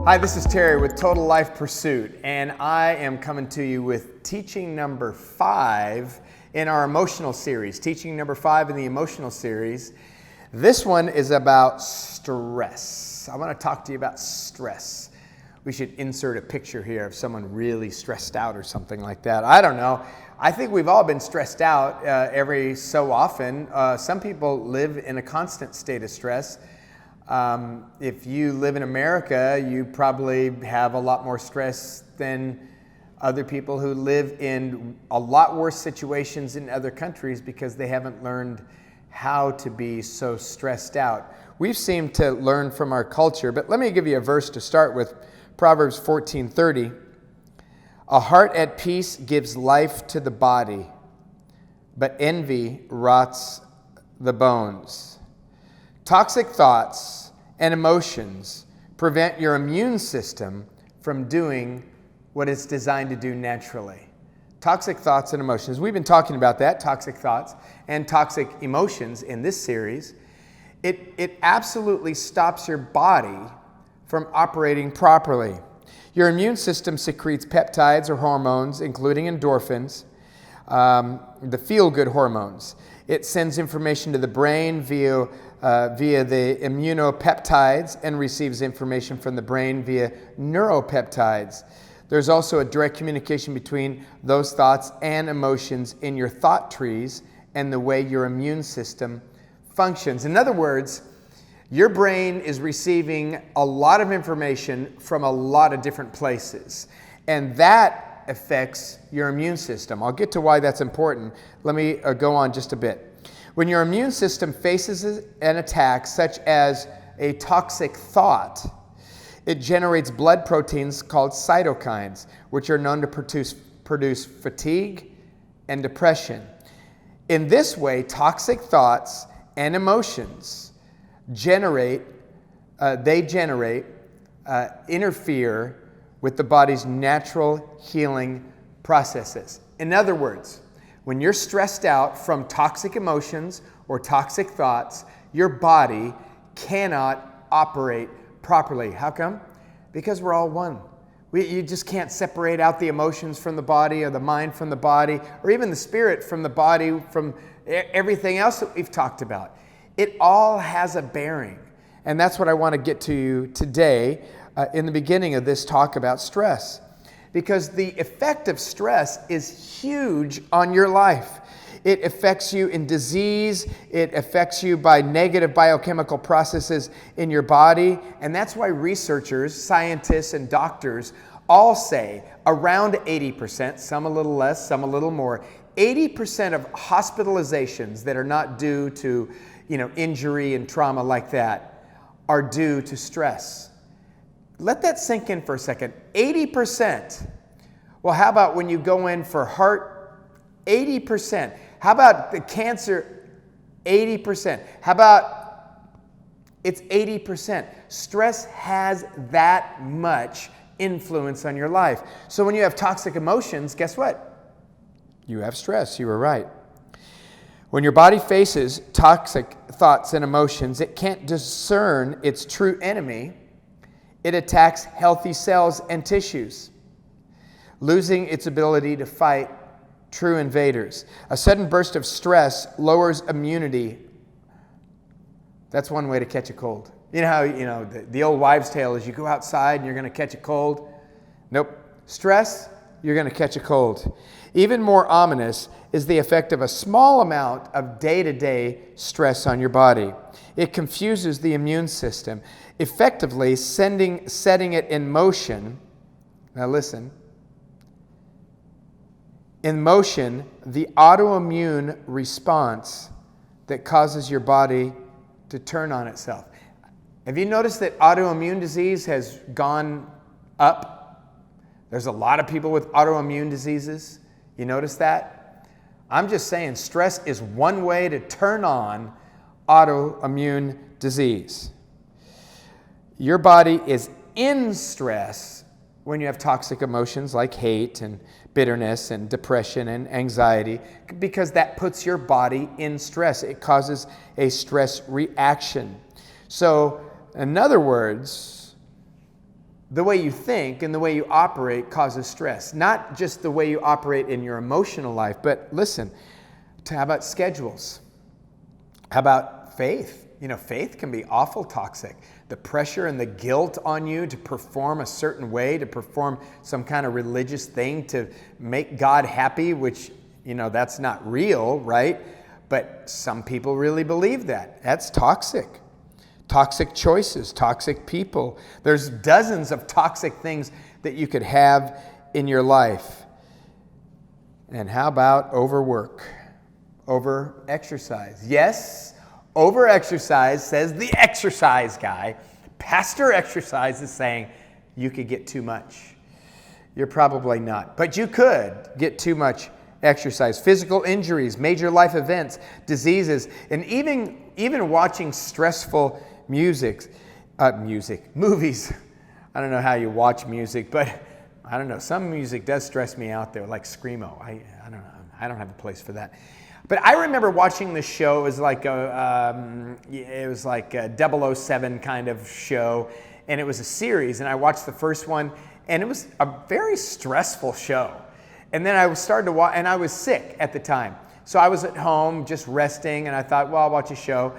Hi, this is Terry with Total Life Pursuit, and I am coming to you with teaching number 5 in our emotional series. Teaching number 5 in the emotional series. This one is about stress. I want to talk to you about stress. We should insert a picture here of someone really stressed out or something like that. I don't know. I think we've all been stressed out every so often. Some people live in a constant state of stress. If you live in America, you probably have a lot more stress than other people who live in a lot worse situations in other countries because they haven't learned how to be so stressed out. We've seemed to learn from our culture, but let me give you a verse to start with. Proverbs 14:30. A heart at peace gives life to the body, but envy rots the bones. Toxic thoughts and emotions prevent your immune system from doing what it's designed to do naturally. Toxic thoughts and emotions. We've been talking about that, toxic thoughts and toxic emotions in this series. It absolutely stops your body from operating properly. Your immune system secretes peptides or hormones, including endorphins, the feel-good hormones. It sends information to the brain via the immunopeptides and receives information from the brain via neuropeptides. There's also a direct communication between those thoughts and emotions in your thought trees and the way your immune system functions. In other words, your brain is receiving a lot of information from a lot of different places, and that affects your immune system. I'll get to why that's important. Let me go on just a bit. When your immune system faces an attack such as a toxic thought, it generates blood proteins called cytokines, which are known to produce fatigue and depression. In this way, toxic thoughts and emotions interfere with the body's natural healing processes. In other words, when you're stressed out from toxic emotions or toxic thoughts, your body cannot operate properly. How come? Because we're all one. You just can't separate out the emotions from the body or the mind from the body or even the spirit from the body, from everything else that we've talked about. It all has a bearing. And that's what I want to get to you today in the beginning of this talk about stress. Because the effect of stress is huge on your life. It affects you in disease. It affects you by negative biochemical processes in your body. And that's why researchers, scientists, and doctors all say around 80%, some a little less, some a little more, 80% of hospitalizations that are not due to injury and trauma like that are due to stress. Let that sink in for a second. 80%. Well, how about when you go in for heart? 80%. How about the cancer? 80%. How about it's 80%? Stress has that much influence on your life. So when you have toxic emotions, guess what? You have stress. You were right. When your body faces toxic thoughts and emotions, it can't discern its true enemy. It attacks healthy cells and tissues, losing its ability to fight true invaders. A sudden burst of stress lowers immunity. That's one way to catch a cold. You know how the old wives' tale is you go outside and you're going to catch a cold? Nope. Stress, you're going to catch a cold. Even more ominous is the effect of a small amount of day-to-day stress on your body. It confuses the immune system, effectively setting it in motion. Now listen. In motion, the autoimmune response that causes your body to turn on itself. Have you noticed that autoimmune disease has gone up? There's a lot of people with autoimmune diseases. You notice that? I'm just saying stress is one way to turn on autoimmune disease. Your body is in stress when you have toxic emotions like hate and bitterness and depression and anxiety, because that puts your body in stress. It causes a stress reaction. So, in other words, the way you think and the way you operate causes stress. Not just the way you operate in your emotional life, but listen, how about schedules? How about faith? Faith can be awful toxic. The pressure and the guilt on you to perform a certain way, to perform some kind of religious thing to make God happy, which, that's not real, right? But some people really believe that. That's toxic. Toxic choices, toxic people. There's dozens of toxic things that you could have in your life. And how about overwork? Over-exercise. Yes, over-exercise, says the exercise guy. Pastor Exercise is saying you could get too much. You're probably not, but you could get too much exercise. Physical injuries, major life events, diseases, and even watching stressful movies. I don't know how you watch music, but I don't know. Some music does stress me out there, like Screamo. I don't know. I don't have a place for that. But I remember watching this show. It was like a 007 kind of show, and it was a series. And I watched the first one, and it was a very stressful show. And then I started to watch, and I was sick at the time, so I was at home just resting, and I thought, well, I'll watch a show.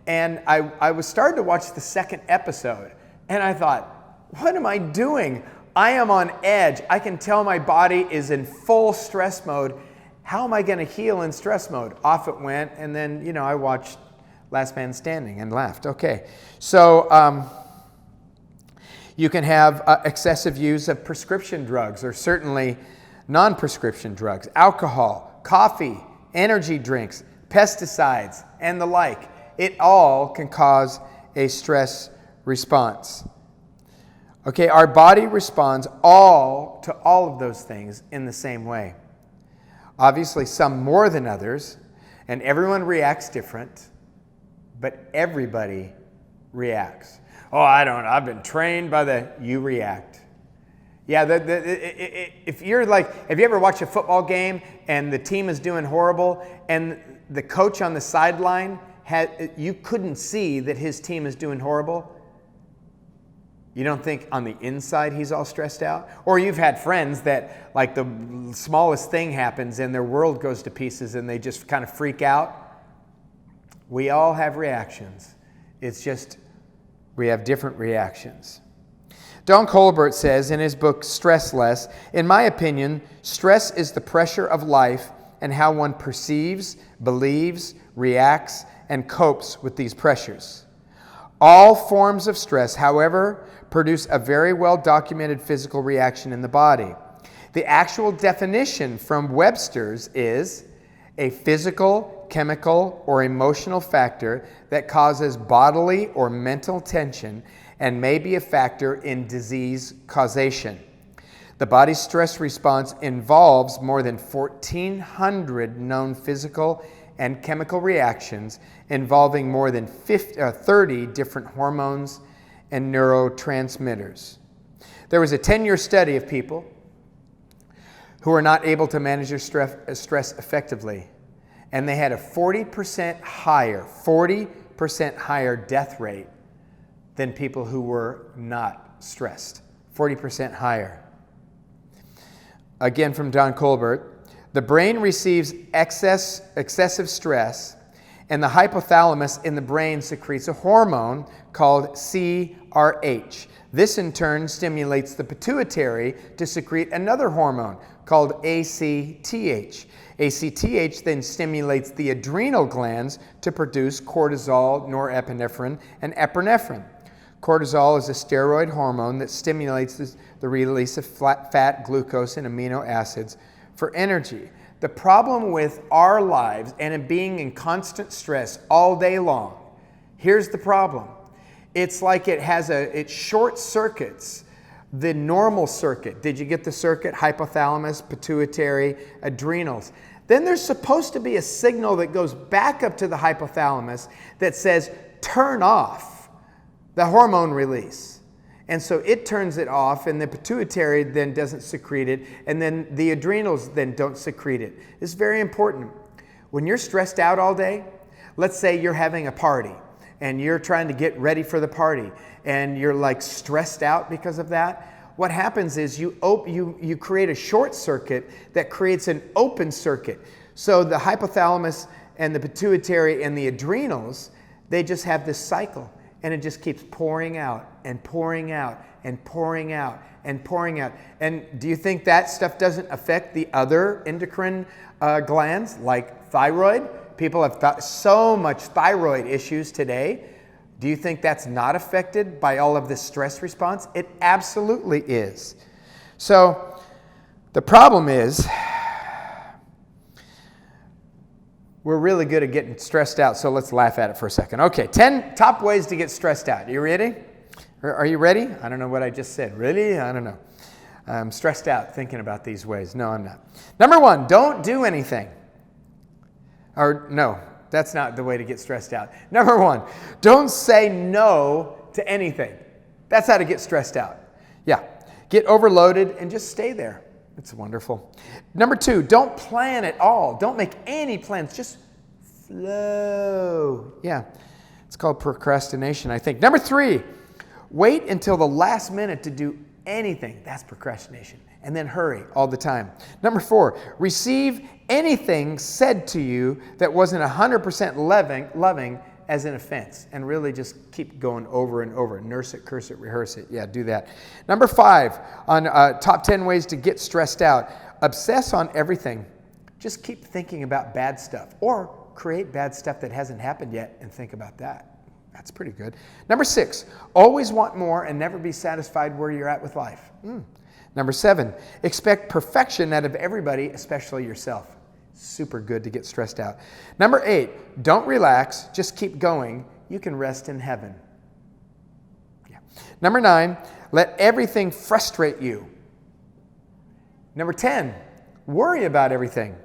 And I was starting to watch the second episode, and I thought, what am I doing? I am on edge. I can tell my body is in full stress mode. How am I going to heal in stress mode? Off it went, and then, I watched Last Man Standing and laughed. Okay, so you can have excessive use of prescription drugs, or certainly non-prescription drugs, alcohol, coffee, energy drinks, pesticides, and the like. It all can cause a stress response. Okay, our body responds to all of those things in the same way. Obviously, some more than others, and everyone reacts different, but everybody reacts. Oh, I've been trained by you react. Yeah, if you ever watch a football game and the team is doing horrible and the coach on the sideline, you couldn't see that his team is doing horrible? You don't think on the inside he's all stressed out? Or you've had friends that, like, the smallest thing happens and their world goes to pieces and they just kind of freak out? We all have reactions. It's just we have different reactions. Don Colbert says in his book, Stress Less, in my opinion, stress is the pressure of life and how one perceives, believes, reacts, and copes with these pressures. All forms of stress, however, produce a very well-documented physical reaction in the body. The actual definition from Webster's is a physical, chemical, or emotional factor that causes bodily or mental tension and may be a factor in disease causation. The body's stress response involves more than 1,400 known physical and chemical reactions involving more than 30 different hormones and neurotransmitters. There was a 10-year study of people who were not able to manage their stress effectively, and they had a 40% higher death rate than people who were not stressed. 40% higher. Again from Don Colbert, the brain receives excessive stress, and the hypothalamus in the brain secretes a hormone called CRH. This in turn stimulates the pituitary to secrete another hormone called ACTH. ACTH then stimulates the adrenal glands to produce cortisol, norepinephrine, and epinephrine. Cortisol is a steroid hormone that stimulates the release of fat, glucose, and amino acids for energy. The problem with our lives and in being in constant stress all day long, here's the problem. It's like it short circuits the normal circuit. Did you get the circuit? Hypothalamus, pituitary, adrenals. Then there's supposed to be a signal that goes back up to the hypothalamus that says, turn off the hormone release. And so it turns it off, and the pituitary then doesn't secrete it, and then the adrenals then don't secrete it. It's very important. When you're stressed out all day, let's say you're having a party, and you're trying to get ready for the party and you're like stressed out because of that, what happens is you create a short circuit that creates an open circuit. So the hypothalamus and the pituitary and the adrenals, they just have this cycle, and it just keeps pouring out and pouring out and pouring out and pouring out. And do you think that stuff doesn't affect the other endocrine glands like thyroid? People have so much thyroid issues today. Do you think that's not affected by all of this stress response? It absolutely is. So the problem is we're really good at getting stressed out, so let's laugh at it for a second. Okay, 10 top ways to get stressed out. You ready? Are you ready? I don't know what I just said. Really? I don't know. I'm stressed out thinking about these ways. No, I'm not. Number 1, don't do anything. Or no, that's not the way to get stressed out. Number 1, don't say no to anything. That's how to get stressed out. Yeah, get overloaded and just stay there. It's wonderful. Number 2, don't plan at all. Don't make any plans. Just flow. Yeah, it's called procrastination, I think. Number 3, wait until the last minute to do anything. That's procrastination. And then hurry all the time. Number 4, receive anything said to you that wasn't 100% loving as an offense, and really just keep going over and over. Nurse it, curse it, rehearse it. Yeah, do that. Number 5, on top 10 ways to get stressed out, obsess on everything. Just keep thinking about bad stuff, or create bad stuff that hasn't happened yet and think about that. That's pretty good. Number 6, always want more and never be satisfied where you're at with life. Number 7, expect perfection out of everybody, especially yourself. Super good to get stressed out. Number 8, don't relax, just keep going. You can rest in heaven. Yeah. Number 9, let everything frustrate you. Number 10, worry about everything.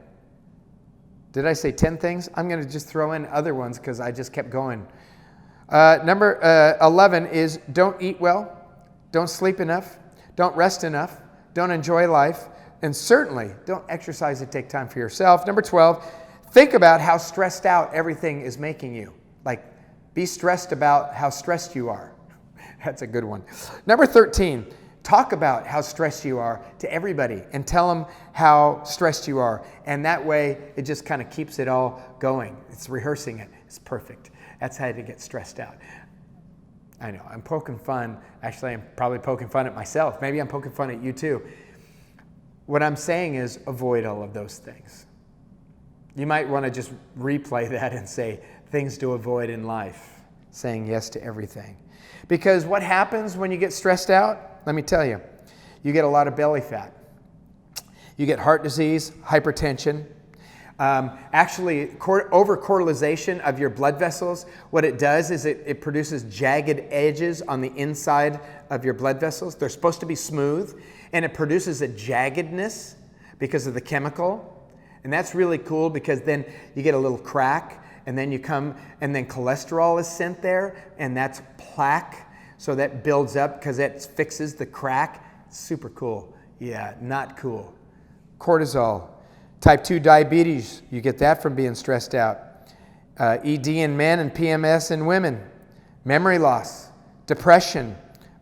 Did I say 10 things? I'm going to just throw in other ones because I just kept going. Number 11 is don't eat well, don't sleep enough, don't rest enough, don't enjoy life, and certainly don't exercise and take time for yourself. Number 12, think about how stressed out everything is making you. Like, be stressed about how stressed you are. That's a good one. Number 13, talk about how stressed you are to everybody and tell them how stressed you are. And that way, it just kind of keeps it all going. It's rehearsing it. It's perfect. That's how to get stressed out. I know, I'm poking fun. Actually, I'm probably poking fun at myself. Maybe I'm poking fun at you too. What I'm saying is avoid all of those things. You might want to just replay that and say, things to avoid in life. Saying yes to everything. Because what happens when you get stressed out? Let me tell you. You get a lot of belly fat. You get heart disease, hypertension. Actually, over-cortialization of your blood vessels, what it does is it produces jagged edges on the inside of your blood vessels. They're supposed to be smooth, and it produces a jaggedness because of the chemical. And that's really cool because then you get a little crack, and then you come, and then cholesterol is sent there, and that's plaque. So that builds up because it fixes the crack. Super cool. Yeah, not cool. Cortisol. Type 2 diabetes, you get that from being stressed out. ED in men and PMS in women. Memory loss, depression,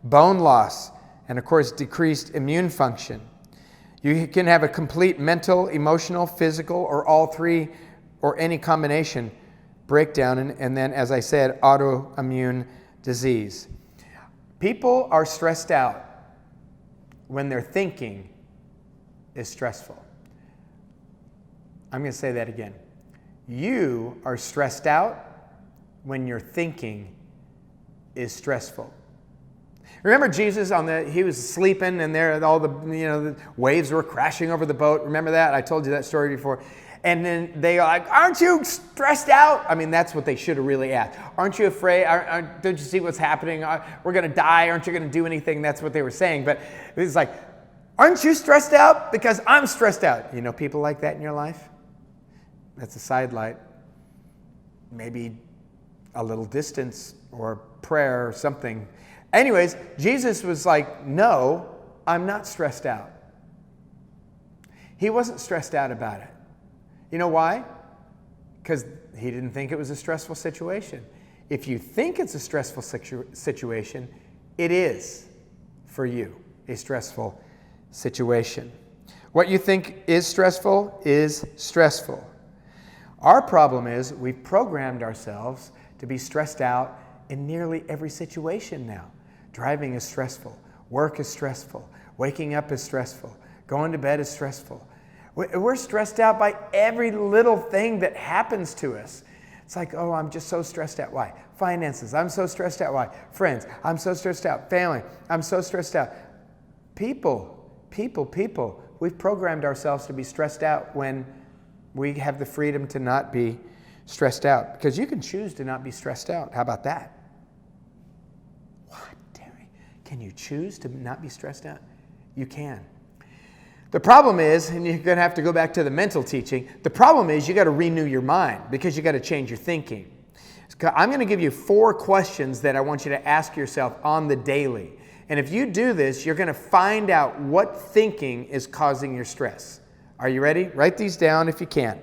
bone loss, and of course decreased immune function. You can have a complete mental, emotional, physical, or all three, or any combination breakdown, and then, as I said, autoimmune disease. People are stressed out when their thinking is stressful. I'm going to say that again. You are stressed out when your thinking is stressful. Remember Jesus he was sleeping, and there all the waves were crashing over the boat. Remember that? I told you that story before. And then they are like, "Aren't you stressed out?" I mean, that's what they should have really asked. "Aren't you afraid? Don't you see what's happening? We're going to die. Aren't you going to do anything?" That's what they were saying. But it's like, "Aren't you stressed out? Because I'm stressed out." You know people like that in your life? That's a sidelight. Maybe a little distance or prayer or something. Anyways, Jesus was like, "No, I'm not stressed out." He wasn't stressed out about it. You know why? Because he didn't think it was a stressful situation. If you think it's a stressful situation, it is for you a stressful situation. What you think is stressful is stressful. Our problem is we've programmed ourselves to be stressed out in nearly every situation now. Driving is stressful. Work is stressful. Waking up is stressful. Going to bed is stressful. We're stressed out by every little thing that happens to us. It's like, oh, I'm just so stressed out. Why? Finances. I'm so stressed out. Why? Friends. I'm so stressed out. Family. I'm so stressed out. People. We've programmed ourselves to be stressed out when we have the freedom to not be stressed out. Because you can choose to not be stressed out. How about that? What, Terry? Can you choose to not be stressed out? You can. The problem is, and you're going to have to go back to the mental teaching, the problem is you got to renew your mind because you got to change your thinking. I'm going to give you 4 questions that I want you to ask yourself on the daily. And if you do this, you're going to find out what thinking is causing your stress. Are you ready? Write these down if you can.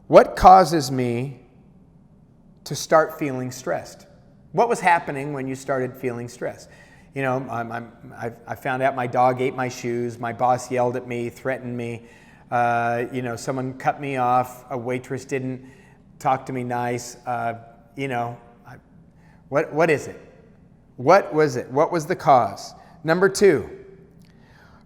What causes me to start feeling stressed? What was happening when you started feeling stressed? You know, I found out my dog ate my shoes. My boss yelled at me, threatened me. Someone cut me off. A waitress didn't talk to me nice. What is it? What was it? What was the cause? Number 2,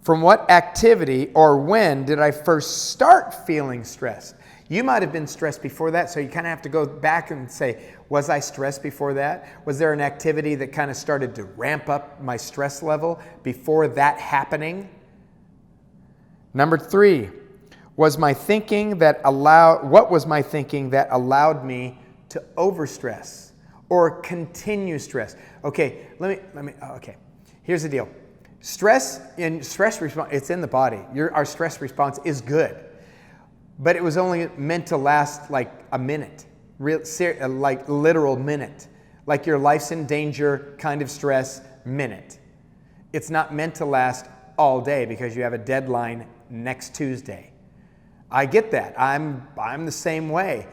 from what activity or when did I first start feeling stressed? You might have been stressed before that, so you kind of have to go back and say, was I stressed before that? Was there an activity that kind of started to ramp up my stress level before that happening? Number 3, what was my thinking that allowed me to overstress or continue stress? Okay, okay. Here's the deal. Stress response, it's in the body. Our stress response is good. But it was only meant to last like a minute, like literal minute, like your life's in danger kind of stress minute. It's not meant to last all day because you have a deadline next Tuesday. I get that. I'm the same way.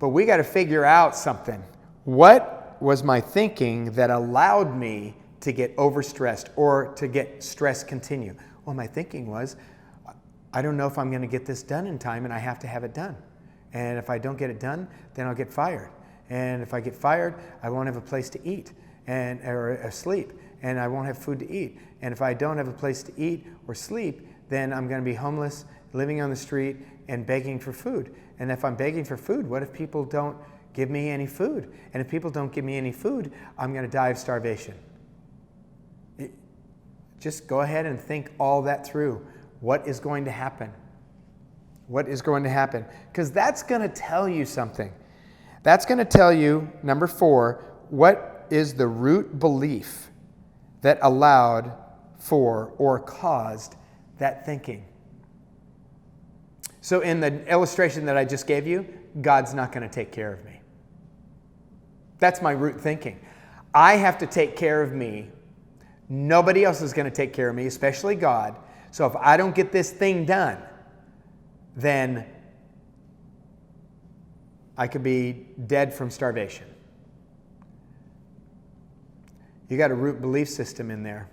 But we got to figure out something. What was my thinking that allowed me to get overstressed or to get stress continue? Well, my thinking was, I don't know if I'm going to get this done in time and I have to have it done. And if I don't get it done, then I'll get fired. And if I get fired, I won't have a place to eat or sleep. And I won't have food to eat. And if I don't have a place to eat or sleep, then I'm going to be homeless, living on the street and begging for food. And if I'm begging for food, what if people don't give me any food? And if people don't give me any food, I'm going to die of starvation. Just go ahead and think all that through. What is going to happen? What is going to happen? Because that's going to tell you something. That's going to tell you, number 4, what is the root belief that allowed for or caused that thinking. So in the illustration that I just gave you, God's not going to take care of me. That's my root thinking. I have to take care of me. Nobody else is going to take care of me, especially God. So if I don't get this thing done, then I could be dead from starvation. You got a root belief system in there.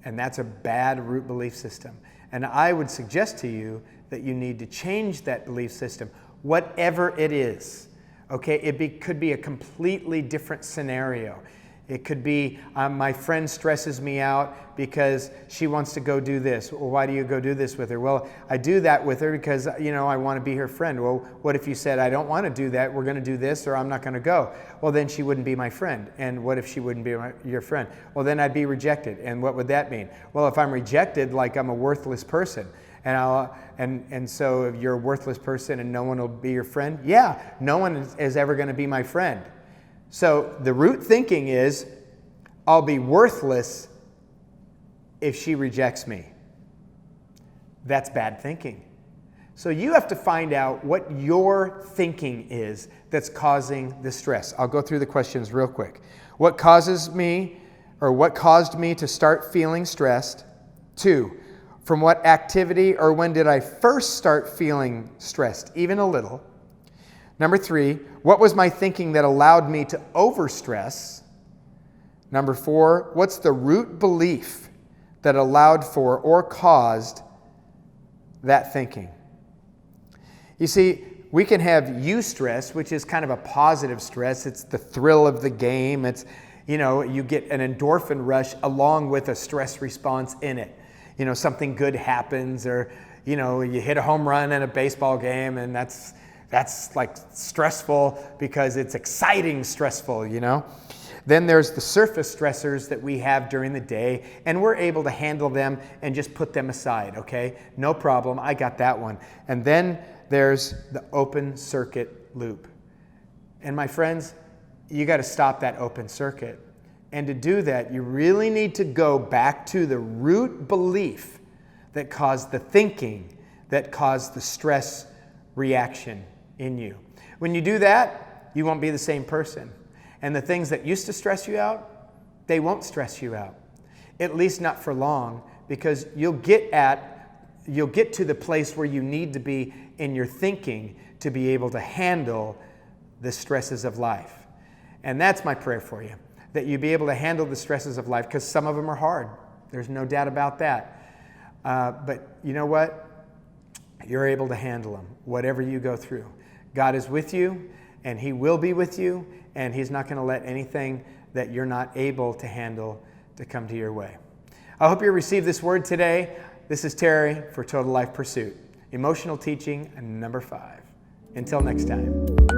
And that's a bad root belief system. And I would suggest to you that you need to change that belief system, whatever it is. Okay, could be a completely different scenario. It could be my friend stresses me out because she wants to go do this. Well, why do you go do this with her? Well, I do that with her because, I want to be her friend. Well, what if you said, I don't want to do that, we're going to do this, or I'm not going to go? Well, then she wouldn't be my friend. And what if she wouldn't be your friend? Well, then I'd be rejected. And what would that mean? Well, if I'm rejected, like I'm a worthless person. And so if you're a worthless person and no one will be your friend, yeah, no one is ever going to be my friend. So the root thinking is, I'll be worthless if she rejects me. That's bad thinking. So you have to find out what your thinking is that's causing the stress. I'll go through the questions real quick. What caused me to start feeling stressed? 2, From what activity or when did I first start feeling stressed, even a little? Number 3, what was my thinking that allowed me to overstress? Number 4, what's the root belief that allowed for or caused that thinking? You see, we can have eustress, which is kind of a positive stress. It's the thrill of the game. It's, you get an endorphin rush along with a stress response in it. Something good happens, or, you hit a home run in a baseball game, and that's like stressful because it's exciting stressful, Then there's the surface stressors that we have during the day, and we're able to handle them and just put them aside, okay? No problem, I got that one. And then there's the open circuit loop. And my friends, you got to stop that open circuit. And to do that, you really need to go back to the root belief that caused the thinking, that caused the stress reaction in you. When you do that, you won't be the same person. And the things that used to stress you out, they won't stress you out. At least not for long, because you'll get to the place where you need to be in your thinking to be able to handle the stresses of life. And that's my prayer for you, that you be able to handle the stresses of life, because some of them are hard. There's no doubt about that. But you know what? You're able to handle them, whatever you go through. God is with you, and He will be with you, and He's not going to let anything that you're not able to handle to come to your way. I hope you received this word today. This is Terry for Total Life Pursuit. Emotional teaching number 5. Until next time.